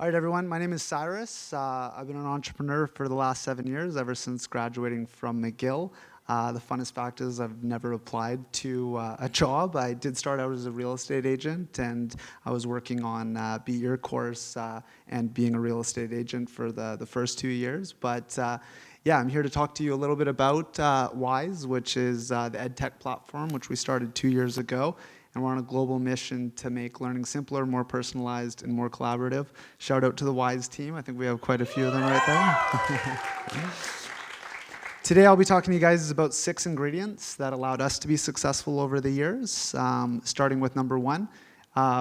All right, everyone. My name is Cyrus. I've been an entrepreneur for the last 7 years, ever since graduating from McGill. The funnest fact is I've never applied to a job. I did start out as a real estate agent, and I was working on Be Your course and being a real estate agent for the first 2 years. But yeah, I'm here to talk to you a little bit about Wize, which is the ed tech platform, which we started 2 years ago. And we're on a global mission to make learning simpler, more personalized, and more collaborative. Shout out to the Wize team. I think we have quite a few of them right there. Today I'll be talking to you guys about 6 ingredients that allowed us to be successful over the years, starting with number 1,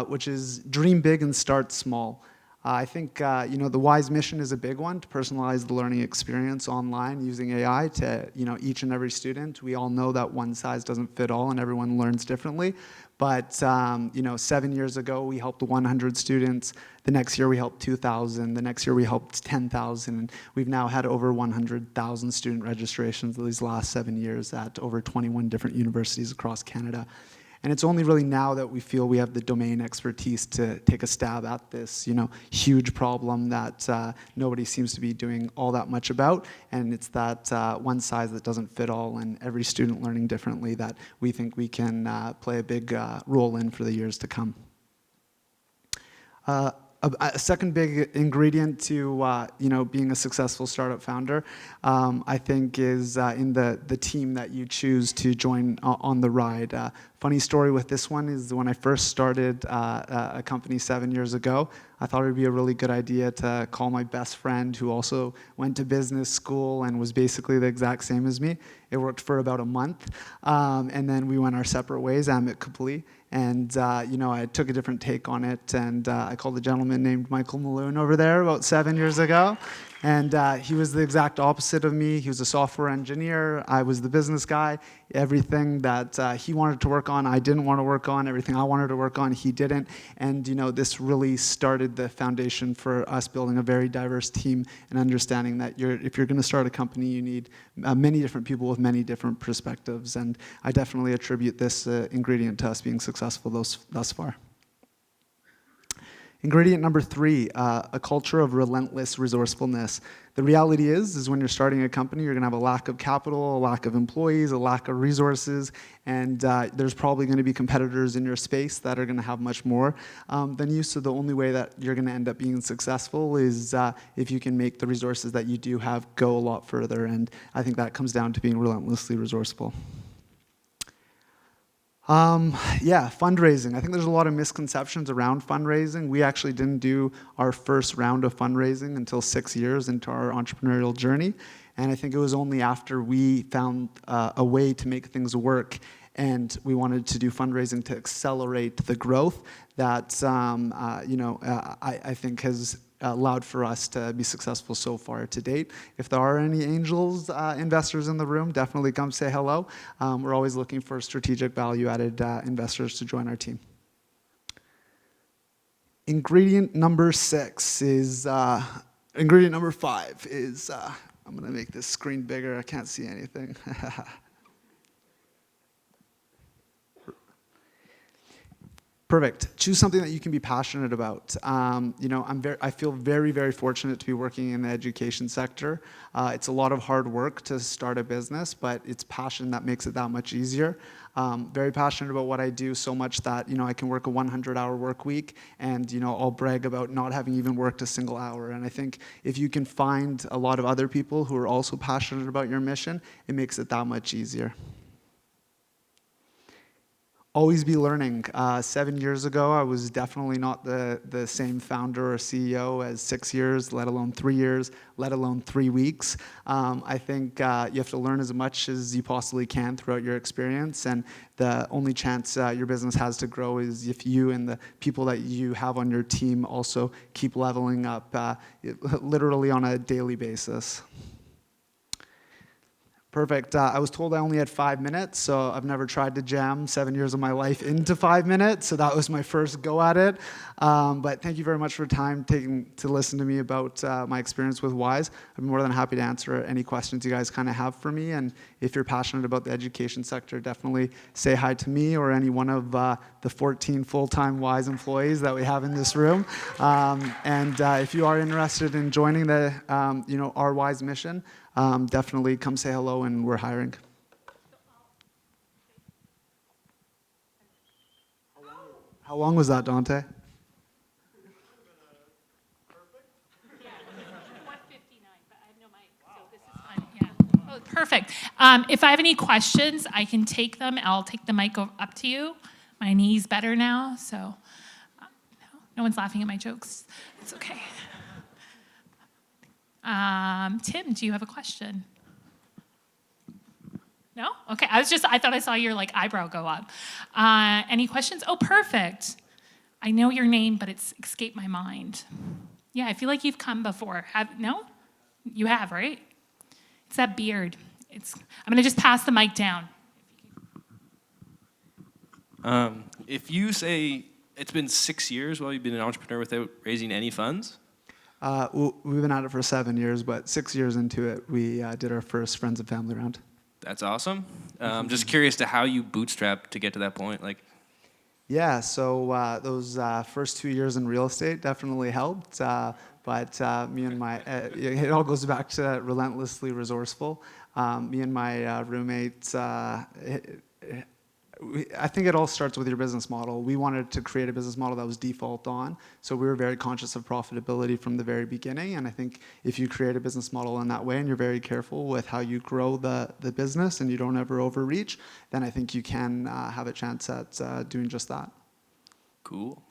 which is dream big and start small. I think the Wize mission is a big one, to personalize the learning experience online using AI to each and every student. We all know that one size doesn't fit all and everyone learns differently. But 7 years ago we helped 100 students. The next year we helped 2,000. The next year we helped 10,000. And we've now had over 100,000 student registrations these last 7 years at over 21 different universities across Canada. And it's only really now that we feel we have the domain expertise to take a stab at this, huge problem that nobody seems to be doing all that much about. And it's that one size that doesn't fit all, and every student learning differently, that we think we can play a big role in for the years to come. A second big ingredient to being a successful startup founder, I think, is in the team that you choose to join on the ride. Funny story with this one is when I first started a company 7 years ago, I thought it would be a really good idea to call my best friend, who also went to business school and was basically the exact same as me. It worked for about a month, and then we went our separate ways amicably. And I took a different take on it, and I called a gentleman named Michael Maloon over there about 7 years ago. And he was the exact opposite of me. He was a software engineer. I was the business guy. Everything that he wanted to work on, I didn't want to work on. Everything I wanted to work on, he didn't. And this really started the foundation for us building a very diverse team and understanding that if you're going to start a company, you need many different people with many different perspectives. And I definitely attribute this ingredient to us being successful thus far. Ingredient number 3, a culture of relentless resourcefulness. The reality is when you're starting a company, you're going to have a lack of capital, a lack of employees, a lack of resources, and there's probably going to be competitors in your space that are going to have much more than you. So the only way that you're going to end up being successful is if you can make the resources that you do have go a lot further. And I think that comes down to being relentlessly resourceful. Fundraising. I think there's a lot of misconceptions around fundraising. We actually didn't do our first round of fundraising until 6 years into our entrepreneurial journey. And I think it was only after we found a way to make things work and we wanted to do fundraising to accelerate the growth that, I think has allowed for us to be successful so far to date. If there are any angels investors in the room, definitely come say hello. We're always looking for strategic value-added investors to join our team. Ingredient number 5 is, I'm going to make this screen bigger. I can't see anything. Perfect. Choose something that you can be passionate about. I feel very, very fortunate to be working in the education sector. It's a lot of hard work to start a business, but it's passion that makes it that much easier. Very passionate about what I do, so much that I can work a 100-hour work week, and I'll brag about not having even worked a single hour. And I think if you can find a lot of other people who are also passionate about your mission, it makes it that much easier. Always be learning. 7 years ago, I was definitely not the same founder or CEO as 6 years, let alone 3 years, let alone 3 weeks. I think you have to learn as much as you possibly can throughout your experience, and the only chance your business has to grow is if you and the people that you have on your team also keep leveling up literally on a daily basis. Perfect. I was told I only had 5 minutes, so I've never tried to jam 7 years of my life into 5 minutes, so that was my first go at it. But thank you very much for your time taking to listen to me about my experience with Wize. I'm more than happy to answer any questions you guys kind of have for me, and if you're passionate about the education sector, definitely say hi to me or any one of the 14 full-time Wize employees that we have in this room. And if you are interested in joining the our Wize mission, definitely come say hello, and we're hiring. How long was that, Dante? Perfect. If I have any questions, I can take them. I'll take the mic up to you. My knee's better now, so no one's laughing at my jokes. It's okay. Tim, do you have a question? No? Okay. I thought I saw your eyebrow go up. Any questions? Oh, perfect. I know your name, but it's escaped my mind. Yeah, I feel like you've come before. No? You have, right? It's that beard. I'm going to just pass the mic down. If you say it's been 6 years while you've been an entrepreneur without raising any funds? We've been at it for 7 years, but 6 years into it, we did our first friends and family round. That's awesome. Just curious to how you bootstrapped to get to that point. Yeah, so those first 2 years in real estate definitely helped. But me and it all goes back to relentlessly resourceful. Me and my roommates, I think it all starts with your business model. We wanted to create a business model that was default on, so we were very conscious of profitability from the very beginning. And I think if you create a business model in that way and you're very careful with how you grow the business and you don't ever overreach, then I think you can have a chance at doing just that. Cool.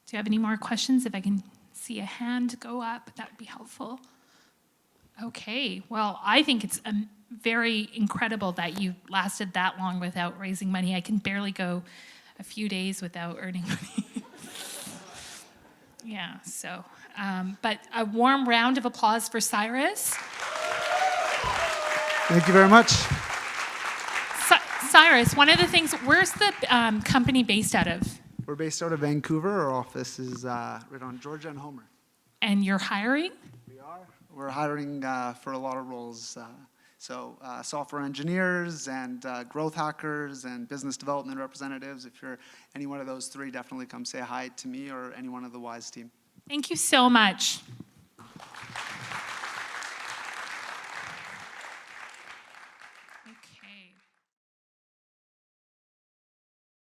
Do you have any more questions? If I can see a hand go up, that would be helpful. Okay, well, I think it's very incredible that you lasted that long without raising money. I can barely go a few days without earning money. Yeah, so, but a warm round of applause for Cyrus. Thank you very much. Cyrus, one of the things, where's the company based out of? We're based out of Vancouver. Our office is right on Georgia and Homer. And you're hiring? We are. We're hiring for a lot of roles. So software engineers and growth hackers and business development representatives. If you're any one of those three, definitely come say hi to me or any one of the Wize team. Thank you so much.